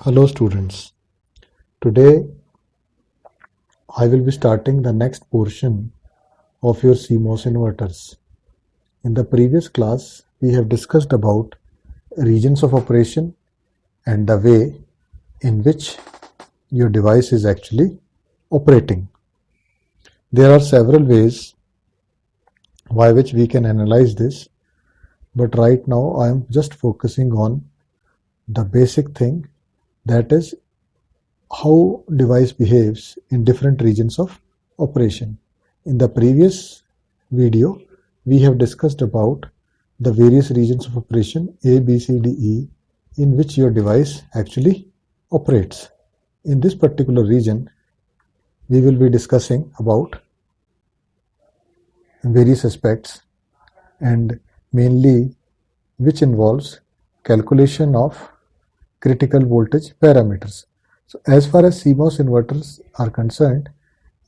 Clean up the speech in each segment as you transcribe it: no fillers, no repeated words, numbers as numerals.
Hello students, today I will be starting the next portion of your CMOS inverters. In the previous class, we have discussed about regions of operation and the way in which your device is actually operating. There are several ways by which we can analyze this, but right now I am just focusing on the basic thing, that is how device behaves in different regions of operation. In the previous video, we have discussed about the various regions of operation A, B, C, D, E in which your device actually operates. In this particular region, we will be discussing about various aspects and mainly which involves calculation of critical voltage parameters. So as far as CMOS inverters are concerned,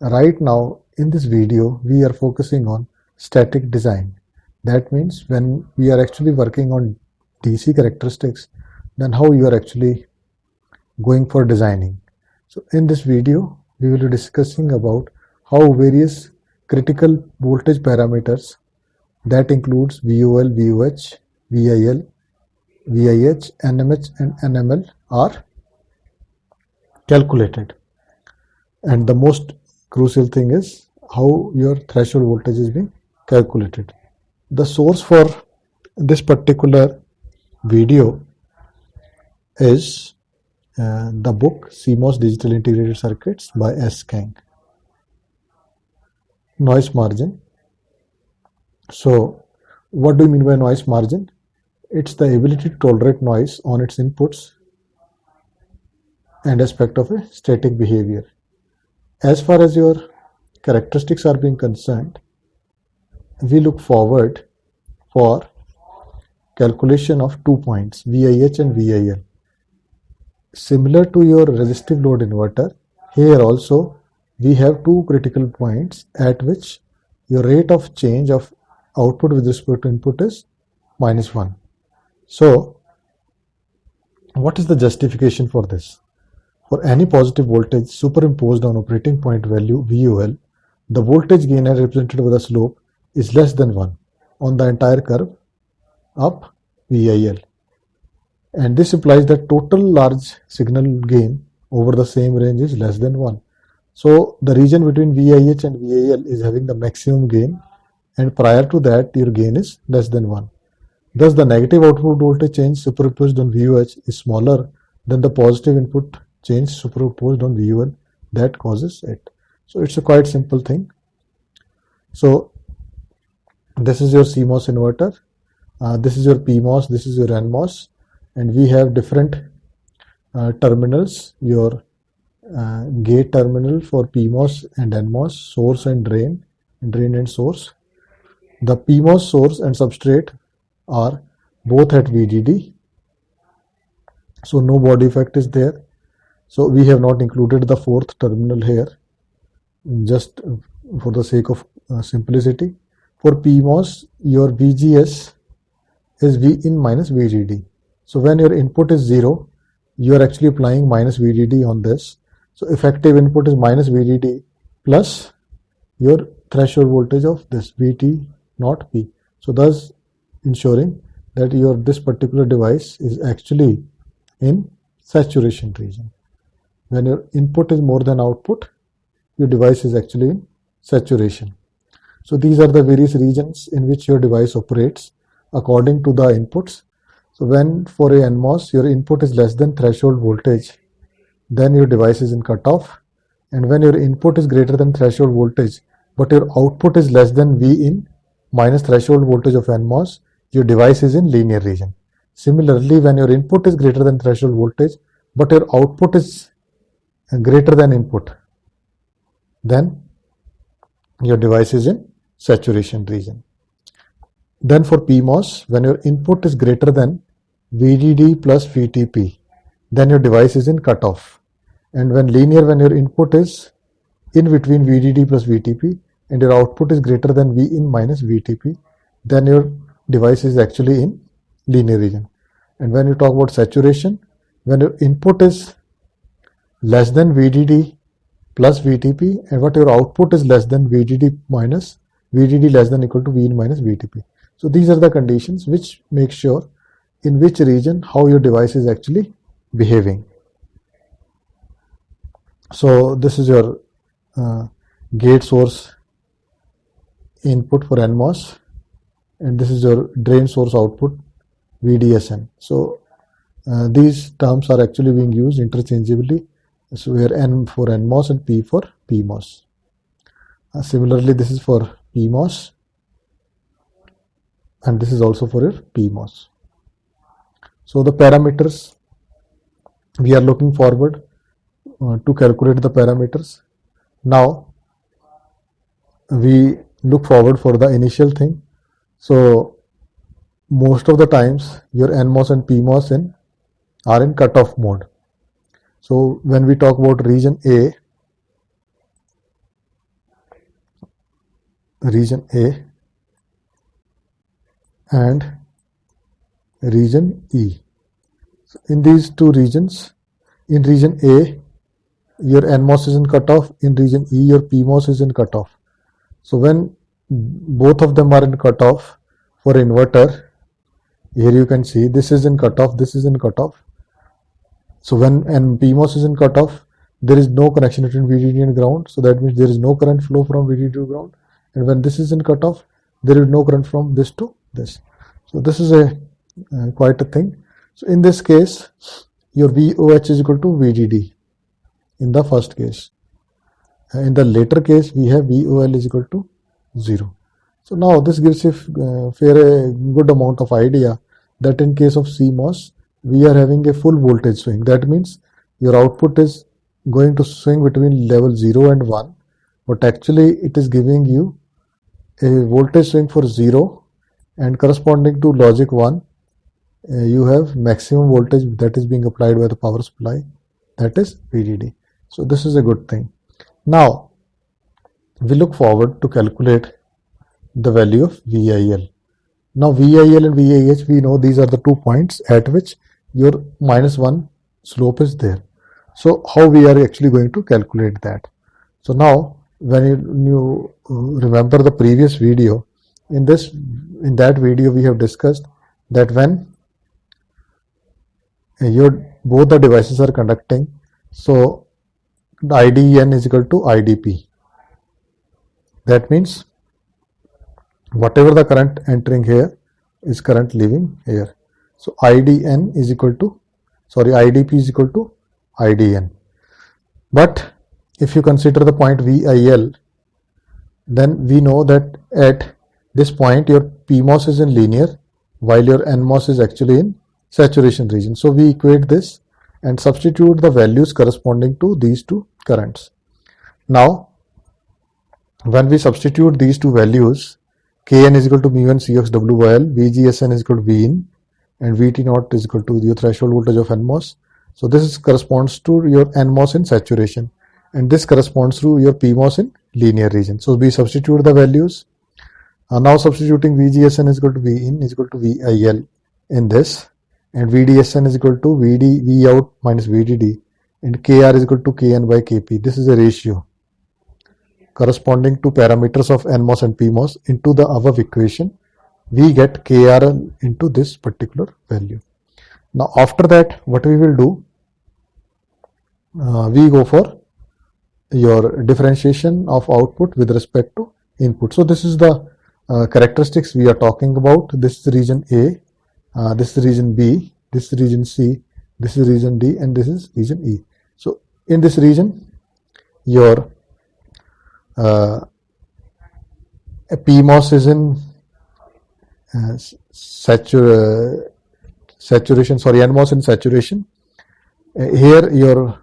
right now in this video we are focusing on static design. That means when we are actually working on DC characteristics, then how you are actually going for designing. So in this video we will be discussing about how various critical voltage parameters, that includes VOL, VOH, VIL, VIH, NMH and NML are calculated. And the most crucial thing is how your threshold voltage is being calculated. The source for this particular video is the book CMOS Digital Integrated Circuits by S. Kang. Noise margin. So what do you mean by noise margin? It's the ability to tolerate noise on its inputs and aspect of a static behavior. As far as your characteristics are being concerned, we look forward for calculation of 2 points, VIH and VIL. Similar to your resistive load inverter, here also we have two critical points at which your rate of change of output with respect to input is -1. So what is the justification for this? For any positive voltage superimposed on operating point value VOL, the voltage gain as represented by the slope is less than 1 on the entire curve up VIL. And this implies that total large signal gain over the same range is less than 1. So the region between VIH and VIL is having the maximum gain, and prior to that your gain is less than 1. Thus the negative output voltage change superimposed on VOH is smaller than the positive input change superimposed on VOL that causes it. So it's a quite simple thing. So this is your CMOS inverter, this is your PMOS, this is your NMOS, and we have different terminals, your gate terminal for PMOS and NMOS, source and drain and source. The PMOS source and substrate are both at VDD, so no body effect is there. So we have not included the fourth terminal here, just for the sake of simplicity. For PMOS, your VGS is Vin minus VDD. So when your input is 0, you are actually applying minus VDD on this. So effective input is minus VDD plus your threshold voltage of this VT not P. So thus ensuring that this particular device is actually in saturation region. When your input is more than output, your device is actually in saturation. So these are the various regions in which your device operates according to the inputs. So when for a NMOS your input is less than threshold voltage, then your device is in cutoff. And when your input is greater than threshold voltage but your output is less than Vin minus threshold voltage of NMOS, your device is in linear region. Similarly, when your input is greater than threshold voltage but your output is greater than input, then your device is in saturation region. Then for PMOS, when your input is greater than VDD plus VTP, then your device is in cutoff. And when linear, when your input is in between VDD plus VTP and your output is greater than Vin minus VTP, then your device is actually in linear region. And when you talk about saturation, when your input is less than VDD plus VTP, and what your output is less than VDD minus VDD less than equal to Vin minus VTP. So these are the conditions which make sure in which region how your device is actually behaving. So this is your gate source input for NMOS, and this is your drain source output VDSN. So these terms are actually being used interchangeably. So where N for NMOS and P for PMOS. Similarly, this is for PMOS, and this is also for your PMOS. So the parameters, we are looking forward to calculate the parameters. Now we look forward for the initial thing. So most of the times your NMOS and PMOS are in cutoff mode. So when we talk about region A and region E. So in these two regions, in region A, your NMOS is in cutoff, in region E, your PMOS is in cutoff. So when both of them are in cutoff for inverter, here you can see this is in cutoff, this is in cutoff. So when PMOS is in cutoff, there is no connection between VDD and ground. So that means there is no current flow from VDD to ground. And when this is in cutoff, there is no current from this to this. So this is a quite a thing. So in this case, your VOH is equal to VDD in the first case. In the later case, we have VOL is equal to 0. So now this gives a good amount of idea that in case of CMOS, we are having a full voltage swing. That means your output is going to swing between level 0 and 1, but actually it is giving you a voltage swing for 0, and corresponding to logic 1, you have maximum voltage that is being applied by the power supply, that is VDD. So this is a good thing. Now we look forward to calculate the value of VIL. Now VIL and VIH, we know these are the 2 points at which your -1 slope is there. So how we are actually going to calculate that? So now when you remember the previous video, in that video we have discussed that when both the devices are conducting, so IDN is equal to IDP. That means whatever the current entering here is current leaving here. So IDP is equal to IDN. But if you consider the point VIL, then we know that at this point your PMOS is in linear while your NMOS is actually in saturation region. So we equate this and substitute the values corresponding to these two currents. Now when we substitute these two values, Kn is equal to mu1 Cox WL, VGSN is equal to Vin, and VT0 is equal to the threshold voltage of NMOS. So this corresponds to your NMOS in saturation, and this corresponds to your PMOS in linear region. So we substitute the values. Now substituting VGSN is equal to Vin is equal to VIL in this, and VDSN is equal to Vout minus VDD, and Kr is equal to Kn by Kp. This is a ratio corresponding to parameters of NMOS and PMOS into the above equation. We get KRL into this particular value. Now after that, what we will do, we go for your differentiation of output with respect to input. So this is the characteristics we are talking about. This is region A, this is region B, this is region C, this is region D, and this is region E. So in this region, your PMOS is in NMOS in saturation. Here your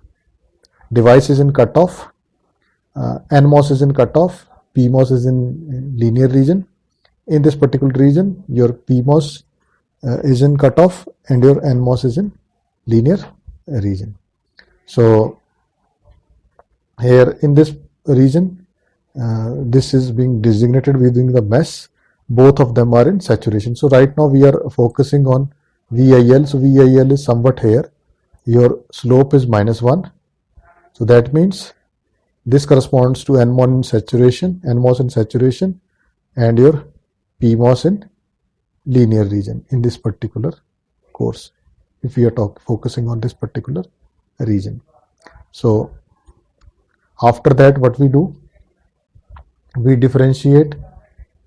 device is in cutoff, NMOS is in cutoff, PMOS is in linear region. In this particular region, your PMOS is in cutoff and your NMOS is in linear region. So here in this region, this is being designated within the mesh. Both of them are in saturation. So right now we are focusing on VIL. So VIL is somewhat here, your slope is -1. So that means this corresponds to NMOS in saturation and your PMOS in linear region in this particular course, if we are focusing on this particular region. So after that, what we do, we differentiate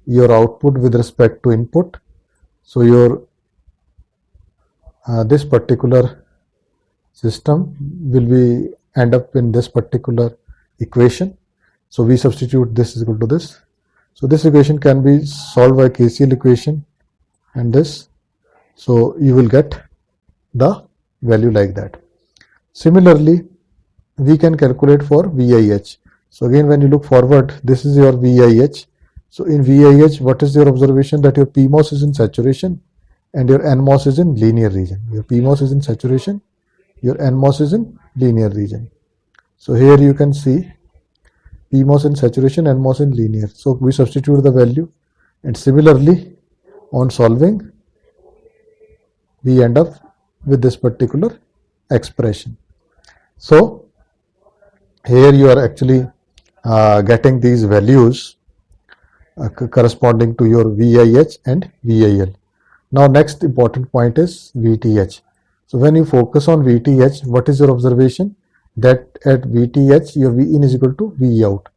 your output with respect to input. So your this particular system will be end up in this particular equation. So we substitute this is equal to this. So this equation can be solved by KCL equation and this. So you will get the value like that. Similarly, we can calculate for VIH. So again, when you look forward, this is your VIH. So in VIH, what is your observation? That your PMOS is in saturation and your NMOS is in linear region. Your PMOS is in saturation, your NMOS is in linear region. So here you can see PMOS in saturation, NMOS in linear. So we substitute the value, and similarly on solving, we end up with this particular expression. So here you are actually getting these values corresponding to your VIH and VIL. Now next important point is VTH. So when you focus on VTH, what is your observation? That at VTH your V in is equal to V out,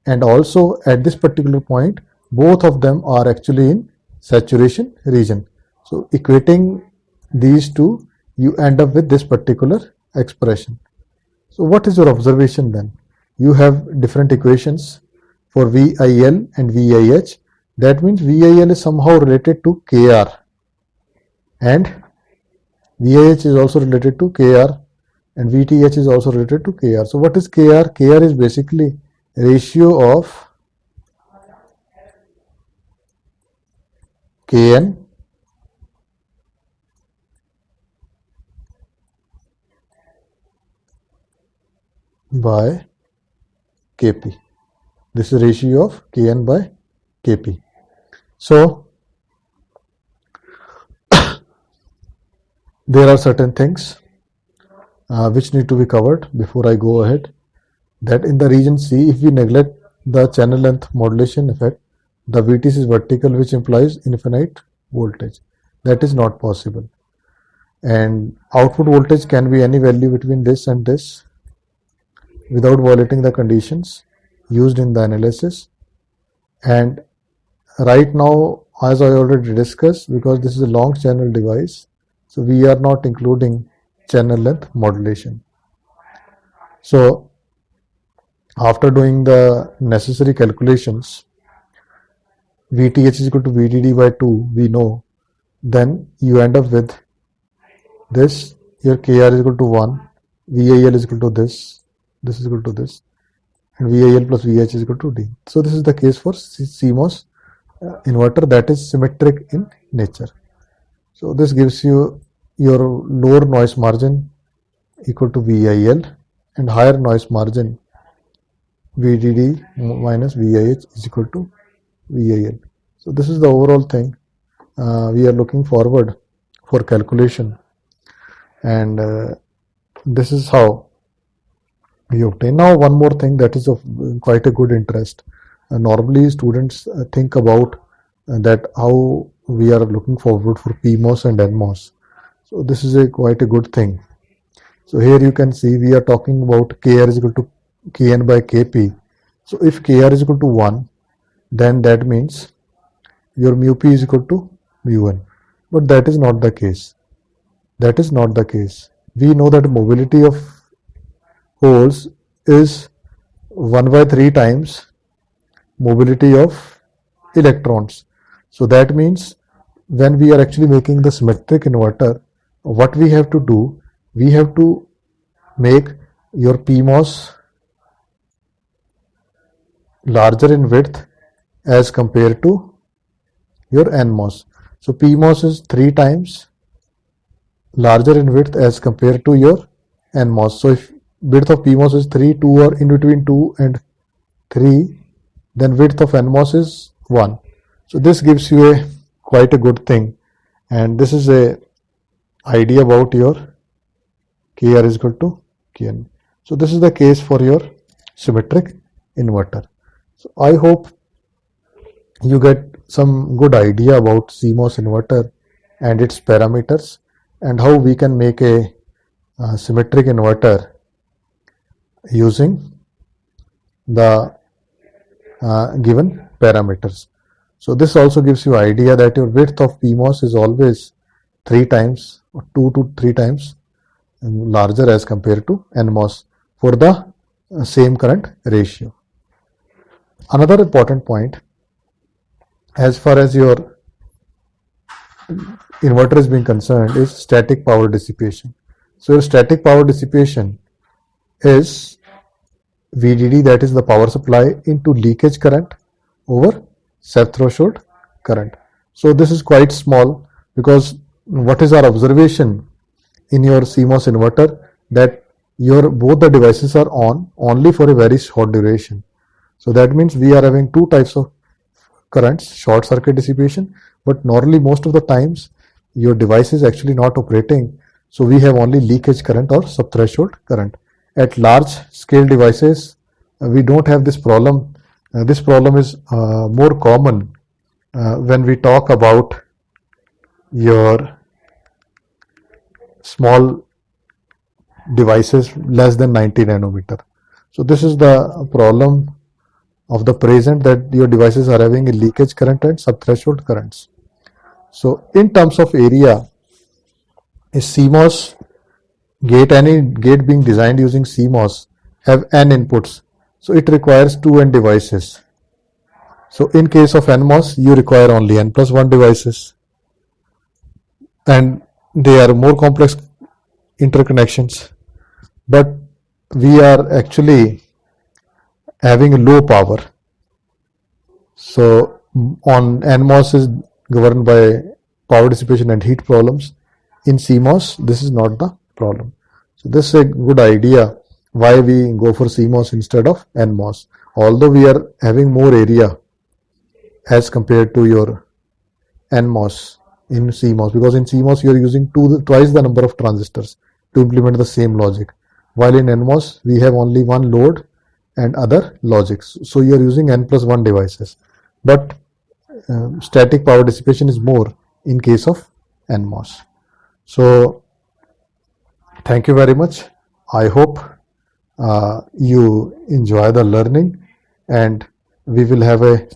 and also at this particular point both of them are actually in saturation region. So equating these two, you end up with this particular expression. So what is your observation then? You have different equations for VIL and VIH. That means VIL is somehow related to KR and VIH is also related to KR and VTH is also related to KR. So what is KR? KR is basically ratio of Kn by Kp. This is ratio of Kn by Kp. So there are certain things which need to be covered before I go ahead. That in the region C, if we neglect the channel length modulation effect, the VTC is vertical, which implies infinite voltage. That is not possible. And output voltage can be any value between this and this without violating the conditions used in the analysis. And right now, as I already discussed, because this is a long channel device, so we are not including channel length modulation. So after doing the necessary calculations, VTH is equal to VDD by 2, we know, then you end up with this, your KR is equal to 1, VIL is equal to this is equal to this, and VIL plus VH is equal to D. So this is the case for CMOS inverter that is symmetric in nature. So this gives you your lower noise margin equal to VIL and higher noise margin VDD minus VIH is equal to VIL. So this is the overall thing we are looking forward for calculation, and this is how we obtain. Now one more thing that is of quite a good interest. Normally students think about that how we are looking forward for PMOS and NMOS. So this is quite a good thing. So here you can see we are talking about KR is equal to Kn by Kp. So if KR is equal to 1, then that means your mu p is equal to mu n. But that is not the case. That is not the case. We know that mobility of holes is 1 by 3 times mobility of electrons. So that means when we are actually making the symmetric inverter, what we have to do, we have to make your PMOS larger in width as compared to your NMOS. So PMOS is 3 times larger in width as compared to your NMOS. So if width of PMOS is 3, 2 or in between 2 and 3, then width of NMOS is 1. So this gives you quite a good thing, and this is a idea about your KR is equal to KN. So this is the case for your symmetric inverter. So I hope you get some good idea about CMOS inverter and its parameters and how we can make a symmetric inverter using the given parameters. So this also gives you idea that your width of PMOS is always 3 times or 2 to 3 times larger as compared to NMOS for the same current ratio. Another important point, as far as your inverter is being concerned, is static power dissipation. So your static power dissipation is VDD, that is the power supply into leakage current over set threshold current. So this is quite small, because what is our observation in your CMOS inverter, that your both the devices are on only for a very short duration. So that means we are having two types of currents, short circuit dissipation, but normally most of the times your device is actually not operating, so we have only leakage current or subthreshold current. At large scale devices, we don't have this problem. This problem is more common when we talk about your small devices less than 90 nanometer. So this is the problem of the present, that your devices are having a leakage current and subthreshold currents. So in terms of area, a CMOS gate, any gate being designed using CMOS, have n inputs, so it requires 2 n devices. So in case of NMOS, you require only n plus 1 devices, and they are more complex interconnections, but we are actually having a low power. So on NMOS is governed by power dissipation and heat problems. In CMOS, this is not the problem. So this is a good idea why we go for CMOS instead of NMOS. Although we are having more area as compared to your NMOS in CMOS, because in CMOS you are using twice the number of transistors to implement the same logic, while in NMOS we have only one load and other logics, so you are using n plus 1 devices, but static power dissipation is more in case of NMOS. So thank you very much. I hope you enjoy the learning, and we will have a